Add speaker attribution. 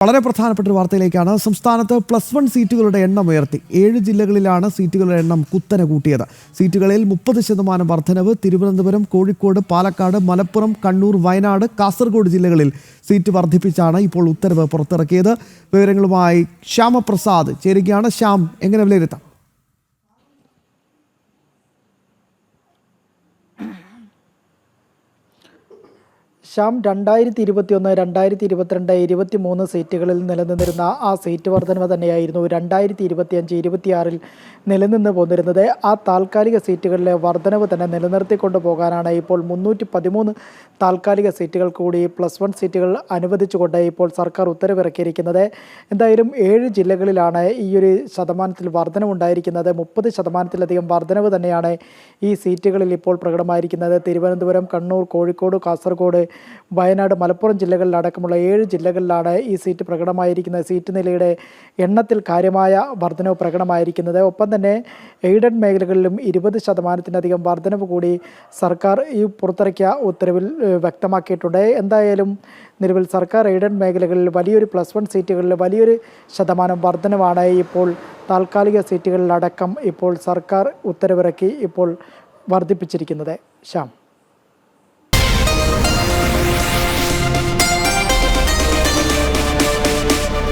Speaker 1: വളരെ പ്രധാനപ്പെട്ട ഒരു വാർത്തയിലേക്കാണ്. സംസ്ഥാനത്ത് +1 സീറ്റുകളുടെ എണ്ണം ഉയർത്തി. 7 ജില്ലകളിലാണ് സീറ്റുകളുടെ എണ്ണം കുത്തനെ കൂട്ടിയത്. സീറ്റുകളിൽ 30% വർധനവ്. തിരുവനന്തപുരം, കോഴിക്കോട്, പാലക്കാട്, മലപ്പുറം, കണ്ണൂർ, വയനാട്, കാസർഗോഡ് ജില്ലകളിൽ സീറ്റ് വർദ്ധിപ്പിച്ചാണ് ഇപ്പോൾ ഉത്തരവ് പുറത്തിറക്കിയത്. വിവരങ്ങളുമായി ശ്യാമപ്രസാദ് ചേരുകയാണ്. ശ്യാം, എങ്ങനെ വിലയിരുത്താം?
Speaker 2: ശ്യാം, 2021, 2022, 23 സീറ്റുകളിൽ നിലനിന്നിരുന്ന ആ സീറ്റ് വർധനവ് തന്നെയായിരുന്നു 2025, 26 നിലനിന്ന് പോന്നിരുന്നത്. ആ താൽക്കാലിക സീറ്റുകളിലെ വർധനവ് തന്നെ നിലനിർത്തിക്കൊണ്ടു പോകാനാണ് ഇപ്പോൾ 313 താൽക്കാലിക സീറ്റുകൾ കൂടി +1 സീറ്റുകൾ അനുവദിച്ചുകൊണ്ട് ഇപ്പോൾ സർക്കാർ ഉത്തരവിറക്കിയിരിക്കുന്നത്. എന്തായാലും 7 ജില്ലകളിലാണ് ഈ ഒരു ശതമാനത്തിൽ വർധനവുണ്ടായിരിക്കുന്നത്. 30%-ലധികം വർധനവ് തന്നെയാണ് ഈ സീറ്റുകളിൽ ഇപ്പോൾ പ്രകടമായിരിക്കുന്നത്. തിരുവനന്തപുരം, കണ്ണൂർ, കോഴിക്കോട്, കാസർഗോഡ്, വയനാട്, മലപ്പുറം ജില്ലകളിലടക്കമുള്ള 7 ജില്ലകളിലാണ് ഈ സീറ്റ് പ്രകടമായിരിക്കുന്നത്. സീറ്റ് നിലയുടെ എണ്ണത്തിൽ കാര്യമായ വർധനവ് പ്രകടമായിരിക്കുന്നത്. ഒപ്പം തന്നെ എയ്ഡഡ് മേഖലകളിലും 20%-ലധികം വർധനവ് കൂടി സർക്കാർ ഈ പുറത്തിറക്കിയ ഉത്തരവിൽ വ്യക്തമാക്കിയിട്ടുണ്ട്. എന്തായാലും നിലവിൽ സർക്കാർ എയ്ഡഡ് മേഖലകളിൽ വലിയൊരു +1 സീറ്റുകളിൽ വലിയൊരു ശതമാനം വർധനവാണ് ഇപ്പോൾ താൽക്കാലിക സീറ്റുകളിലടക്കം ഇപ്പോൾ സർക്കാർ ഉത്തരവിറക്കി ഇപ്പോൾ വർദ്ധിപ്പിച്ചിരിക്കുന്നത്. ശ്യാം.